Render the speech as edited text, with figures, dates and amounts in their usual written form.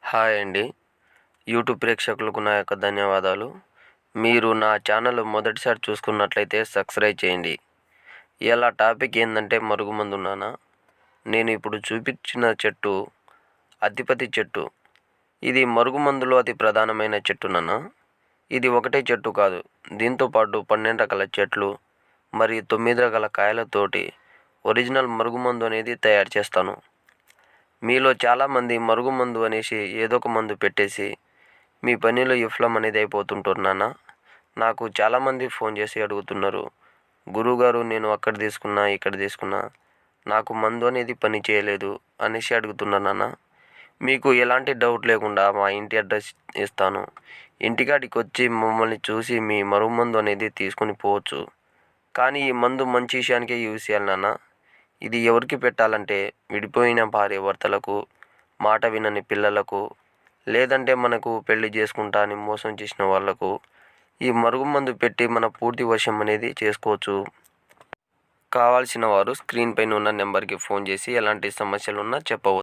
Hi అండి. YouTube ప్రేక్షకులకు నా యొక్క ధన్యవాదాలు. మీరు నా ఛానల్ మొదటిసారి చూసుకున్నట్లయితే సబ్స్క్రైబ్ చేయండి. ఇలా టాపిక్ ఏందంటే మరుగుమందు నాన్న. నేను ఇప్పుడు చూపించిన చెట్టు అత్తిపత్తి చెట్టు. ఇది మరుగుమందులో అతి ప్రధానమైన చెట్టు నాన్న. ఇది ఒకటే చెట్టు కాదు. దీంతో పాటు 12 రకాల చెట్లు మరియు 9 రకాల కాయలతోటి ఒరిజినల్ మరుగుమందు అనేది తయారు చేస్తాను. మీలో చాలామంది మరుగుమందు అనేసి ఏదో ఒక మందు పెట్టేసి మీ పనిలో విఫలం అనేది అయిపోతుంటారు నాన్న. నాకు చాలామంది ఫోన్ చేసి అడుగుతున్నారు, గురువుగారు నేను అక్కడ తీసుకున్నా ఇక్కడ తీసుకున్నా నాకు మందు అనేది పని చేయలేదు అనేసి అడుగుతున్నారు నాన్న. మీకు ఎలాంటి డౌట్ లేకుండా మా ఇంటి అడ్రస్ ఇస్తాను. ఇంటికాడికి వచ్చి మమ్మల్ని చూసి మీ మరుగుమందు అనేది తీసుకొని పోవచ్చు. కానీ ఈ మందు మంచి విషయానికే యూజ్ చేయాలి నాన్న. ఇది ఎవరికి పెట్టాలంటే విడిపోయిన భార్య భర్తలకు, మాట వినని పిల్లలకు, లేదంటే మనకు పెళ్లి చేసుకుంటా అని మోసం చేసిన వాళ్లకు ఈ మరుగుమందు పెట్టి మన పూర్తి వశం అనేది చేసుకోవచ్చు. కావాల్సిన వారు స్క్రీన్ పైన ఉన్న నెంబర్కి ఫోన్ చేసి ఎలాంటి సమస్యలు ఉన్నా చెప్పవచ్చు.